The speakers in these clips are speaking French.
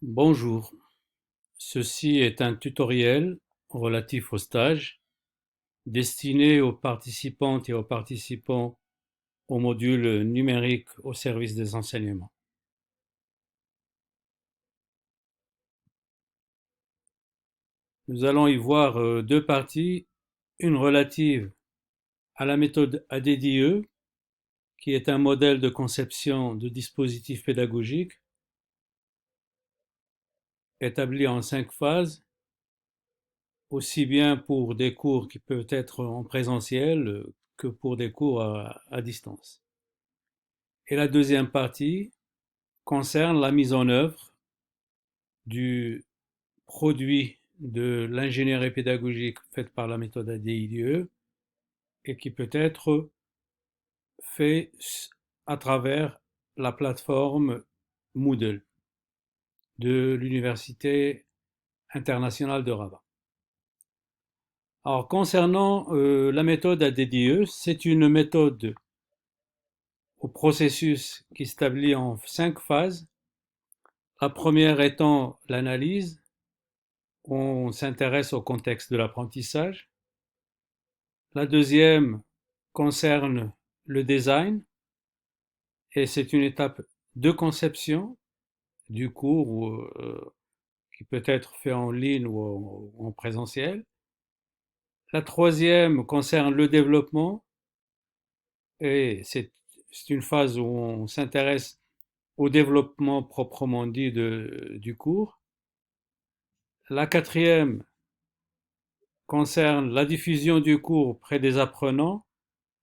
Bonjour, ceci est un tutoriel relatif au stage destiné aux participantes et aux participants au module numérique au service des enseignements. Nous allons y voir deux parties, une relative à la méthode ADDIE, qui est un modèle de conception de dispositifs pédagogiques établi en 5 phases, aussi bien pour des cours qui peuvent être en présentiel que pour des cours à distance. Et la deuxième partie concerne la mise en œuvre du produit de l'ingénierie pédagogique faite par la méthode ADIE et qui peut être fait à travers la plateforme Moodle de l'Université internationale de Rabat. Alors, concernant la méthode ADDIE, c'est une méthode au processus qui s'établit en 5 phases. La première étant l'analyse, on s'intéresse au contexte de l'apprentissage. La deuxième concerne le design et c'est une étape de conception du cours qui peut être fait en ligne ou en présentiel. La troisième concerne le développement et c'est une phase où on s'intéresse au développement proprement dit du cours. La quatrième concerne la diffusion du cours auprès des apprenants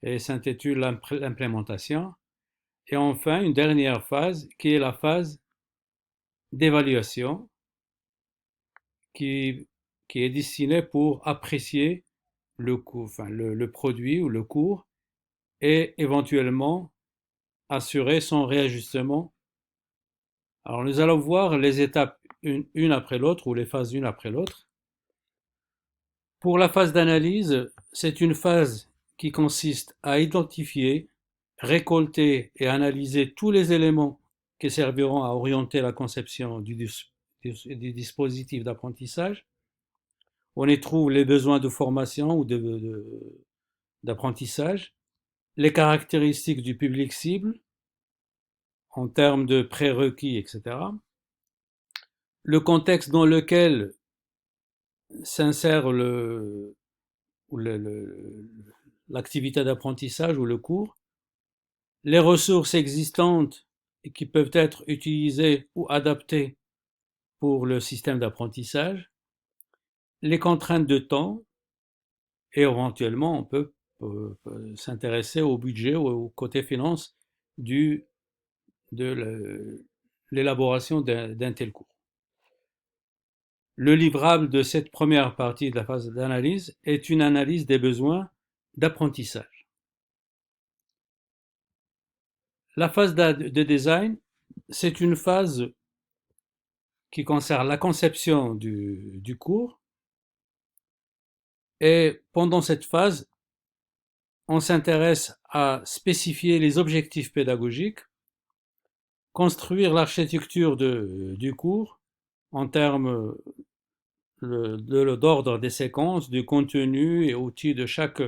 et s'intitule l'implémentation. Et enfin, une dernière phase qui est la phase d'évaluation qui, qui est destinée pour apprécier le cours, enfin le produit ou le cours et éventuellement assurer son réajustement. Alors nous allons voir les étapes une après l'autre ou les phases une après l'autre. Pour la phase d'analyse, c'est une phase qui consiste à identifier, récolter et analyser tous les éléments qui serviront à orienter la conception du dispositif d'apprentissage. On y trouve les besoins de formation ou d'apprentissage, les caractéristiques du public cible en termes de prérequis, etc. Le contexte dans lequel s'insère l'activité d'apprentissage ou le cours, les ressources existantes et qui peuvent être utilisées ou adaptées pour le système d'apprentissage, les contraintes de temps et éventuellement on peut s'intéresser au budget ou au côté finance de l'élaboration d'un tel cours. Le livrable de cette première partie de la phase d'analyse est une analyse des besoins d'apprentissage. La phase de design, c'est une phase qui concerne la conception du cours. Et pendant cette phase, on s'intéresse à spécifier les objectifs pédagogiques, construire l'architecture du cours en termes d'ordre des séquences, du contenu et outils de chaque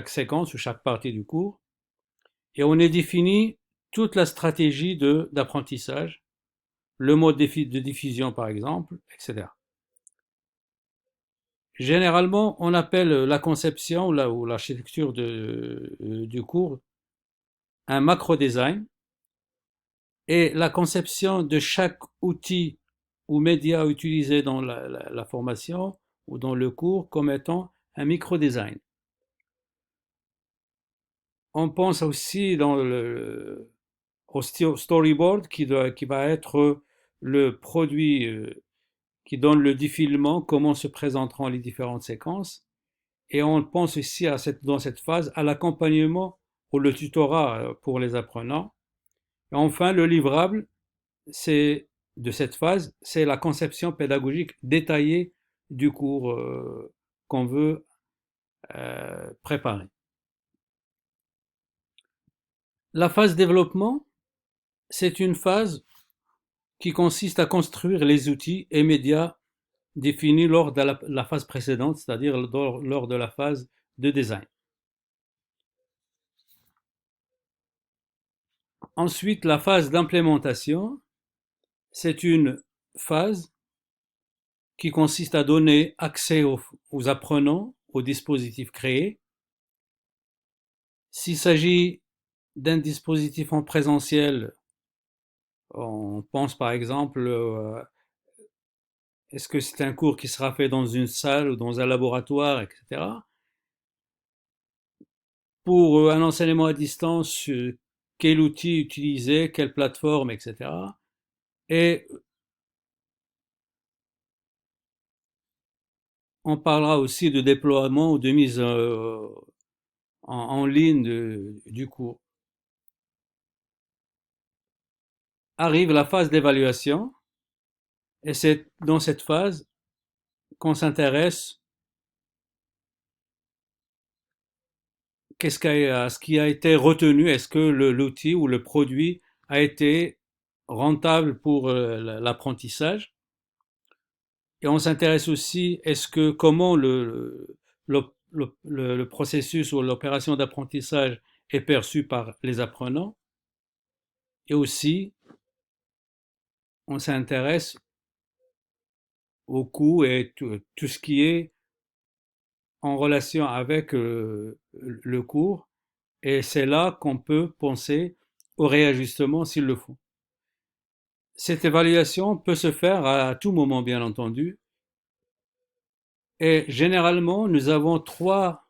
séquence ou chaque partie du cours. Et on y définit toute la stratégie d'apprentissage, le mode de diffusion par exemple, etc. Généralement, on appelle la conception ou l'architecture du cours un macro-design et la conception de chaque outil ou média utilisé dans la formation ou dans le cours comme étant un micro-design. On pense aussi au storyboard qui va être le produit qui donne le défilement, comment se présenteront les différentes séquences. Et on pense aussi dans cette phase à l'accompagnement ou le tutorat pour les apprenants. Et enfin, le livrable, c'est de cette phase, c'est la conception pédagogique détaillée du cours qu'on veut préparer. La phase développement, c'est une phase qui consiste à construire les outils et médias définis lors de la phase précédente, c'est-à-dire lors de la phase de design. Ensuite, la phase d'implémentation, c'est une phase qui consiste à donner accès aux apprenants aux dispositifs créés. S'il s'agit d'un dispositif en présentiel, on pense par exemple, est-ce que c'est un cours qui sera fait dans une salle ou dans un laboratoire, etc. Pour un enseignement à distance, quel outil utiliser, quelle plateforme, etc. Et on parlera aussi de déploiement ou de mise en ligne du cours. Arrive la phase d'évaluation, et c'est dans cette phase qu'on s'intéresse à ce qui a été retenu, est-ce que l'outil ou le produit a été rentable pour l'apprentissage. Et on s'intéresse aussi, est-ce que comment le processus ou l'opération d'apprentissage est perçu par les apprenants. Et aussi, on s'intéresse au coût et tout ce qui est en relation avec le cours. Et c'est là qu'on peut penser au réajustement s'il le faut. Cette évaluation peut se faire à tout moment, bien entendu. Et généralement, nous avons trois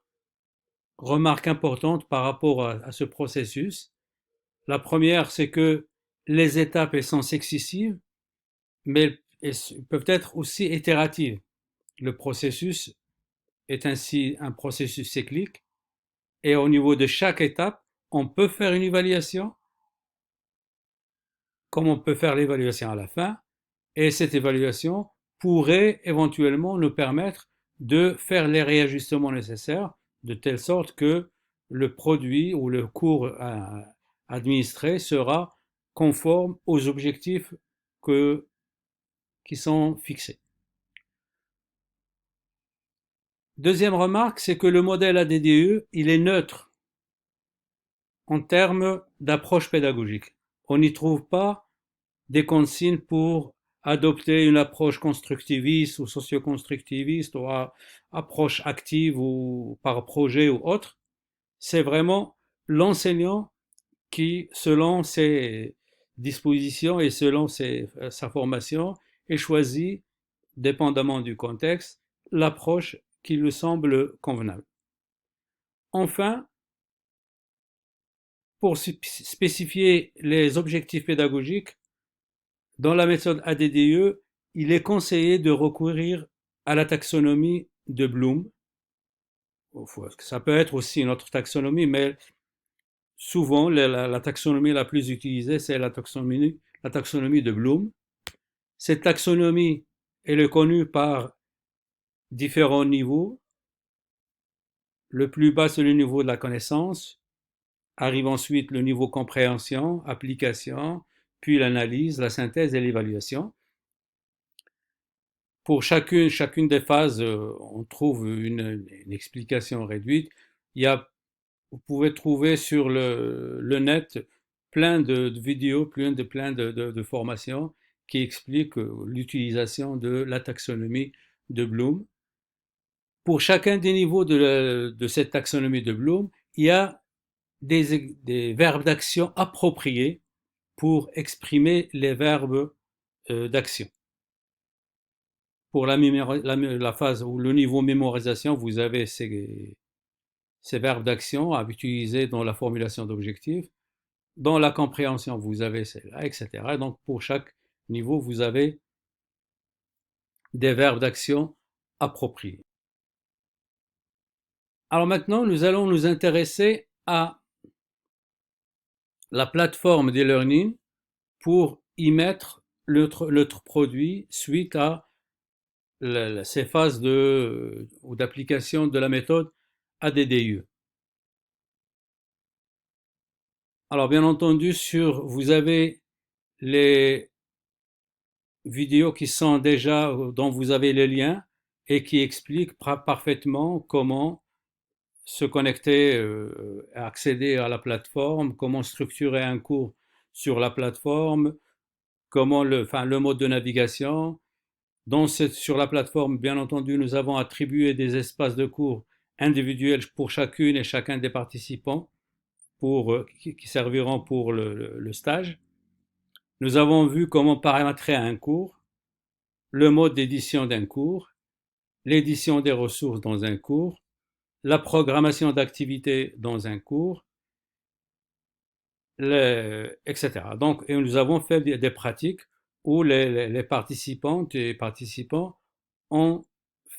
remarques importantes par rapport à ce processus. La première, c'est que les étapes elles sont successives, mais elles peuvent être aussi itératives. Le processus est ainsi un processus cyclique, et au niveau de chaque étape, on peut faire une évaluation, comme on peut faire l'évaluation à la fin, et cette évaluation pourrait éventuellement nous permettre de faire les réajustements nécessaires, de telle sorte que le produit ou le cours administré sera conforme aux objectifs qui sont fixés. Deuxième remarque, c'est que le modèle ADDE, il est neutre en termes d'approche pédagogique. On n'y trouve pas des consignes pour adopter une approche constructiviste ou socio-constructiviste ou approche active ou par projet ou autre. C'est vraiment l'enseignant qui, selon ses dispositions et selon sa formation, est choisi, dépendamment du contexte, l'approche qui lui semble convenable. Enfin, pour spécifier les objectifs pédagogiques, dans la méthode ADDE, il est conseillé de recourir à la taxonomie de Bloom. Ça peut être aussi une autre taxonomie, mais souvent la taxonomie la plus utilisée, c'est la taxonomie de Bloom. Cette taxonomie, elle est connue par différents niveaux. Le plus bas, c'est le niveau de la connaissance. Arrive ensuite le niveau compréhension, application, puis l'analyse, la synthèse et l'évaluation. Pour chacune des phases, on trouve une explication réduite. Vous pouvez trouver sur le net plein de vidéos, plein de formations qui expliquent l'utilisation de la taxonomie de Bloom. Pour chacun des niveaux de cette taxonomie de Bloom, il y a des verbes d'action appropriés pour exprimer les verbes d'action. Pour la phase ou le niveau mémorisation, vous avez ces verbes d'action à utiliser dans la formulation d'objectifs. Dans la compréhension, vous avez celle-là, etc. Donc, pour chaque niveau, vous avez des verbes d'action appropriés. Alors maintenant, nous allons nous intéresser à la plateforme d'e-learning pour y mettre notre produit suite à ces phases ou d'application de la méthode ADDIE. Alors bien entendu, vous avez les vidéos qui sont déjà, dont vous avez les liens et qui expliquent parfaitement comment se connecter, accéder à la plateforme, comment structurer un cours sur la plateforme, comment le mode de navigation. Sur la plateforme, bien entendu, nous avons attribué des espaces de cours individuels pour chacune et chacun des participants qui serviront pour le stage. Nous avons vu comment paramétrer un cours, le mode d'édition d'un cours, l'édition des ressources dans un cours, la programmation d'activités dans un cours, etc. Donc, et nous avons fait des pratiques où les participantes et participants ont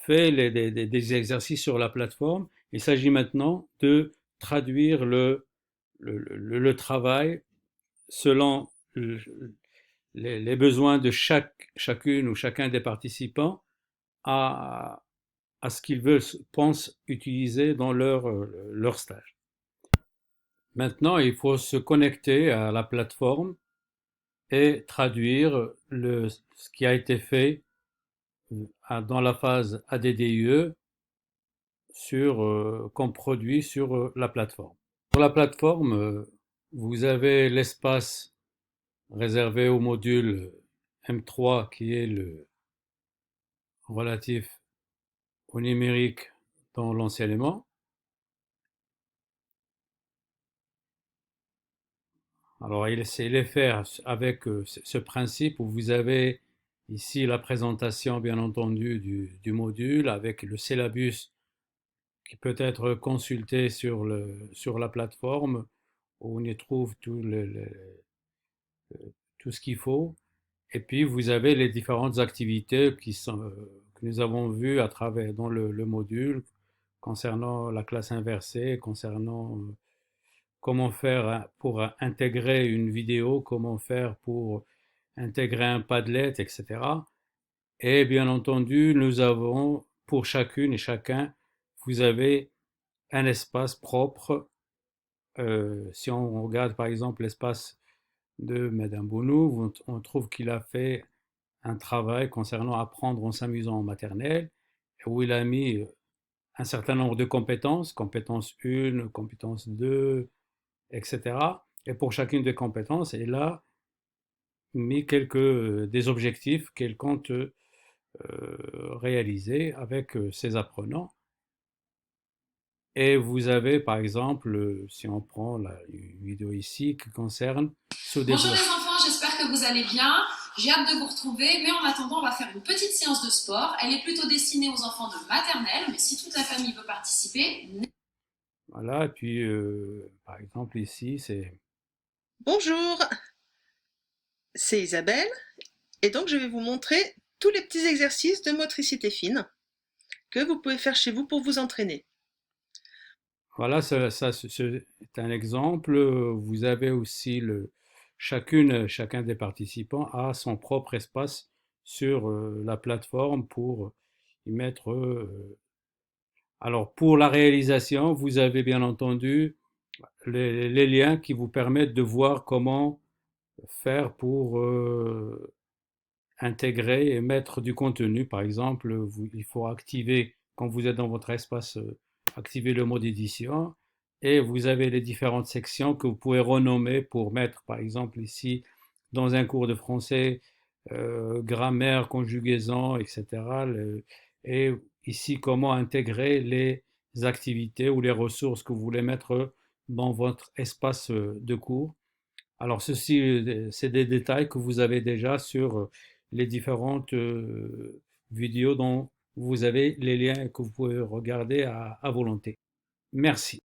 fait des exercices sur la plateforme. Il s'agit maintenant de traduire le travail selon les besoins de chacune ou chacun des participants à, à ce qu'ils veulent, pensent utiliser dans leur stage. Maintenant, il faut se connecter à la plateforme et traduire ce qui a été fait dans la phase ADDIE comme produit sur la plateforme. Sur la plateforme, vous avez l'espace réservé au module M3 qui est le relatif au numérique dans l'enseignement. Alors, il est fait avec ce principe où vous avez ici la présentation, bien entendu, du module avec le syllabus qui peut être consulté sur la plateforme où on y trouve tout ce qu'il faut. Et puis, vous avez les différentes activités que nous avons vues à travers dans le module concernant la classe inversée, concernant comment faire pour intégrer une vidéo, comment faire pour intégrer un Padlet, etc. Et bien entendu, nous avons pour chacune et chacun, vous avez un espace propre. Si on regarde par exemple l'espace de Madame Bounou, on trouve qu'il a fait un travail concernant apprendre en s'amusant en maternelle, où il a mis un certain nombre de compétences, compétence 1, compétence 2, etc. Et pour chacune des compétences, il a mis des objectifs qu'elle compte réaliser avec ses apprenants. Et vous avez, par exemple, si on prend une vidéo ici qui concerne ce Bonjour développement. les enfants, j'espère que vous allez bien. J'ai hâte de vous retrouver, mais en attendant, on va faire une petite séance de sport. Elle est plutôt destinée aux enfants de maternelle, mais si toute la famille veut participer. Voilà, et puis par exemple ici, c'est... Bonjour, c'est Isabelle et donc je vais vous montrer tous les petits exercices de motricité fine que vous pouvez faire chez vous pour vous entraîner. Voilà, c'est un exemple. Vous avez aussi chacun des participants a son propre espace sur la plateforme pour y mettre. Alors, pour la réalisation, vous avez bien entendu les liens qui vous permettent de voir comment faire pour intégrer et mettre du contenu. Par exemple, il faut activer, quand vous êtes dans votre espace, activer le mode édition et vous avez les différentes sections que vous pouvez renommer pour mettre, par exemple, ici, dans un cours de français, grammaire, conjugaison, etc. Et ici, comment intégrer les activités ou les ressources que vous voulez mettre dans votre espace de cours. Alors, ceci, c'est des détails que vous avez déjà sur les différentes vidéos dont vous avez les liens que vous pouvez regarder à volonté. Merci.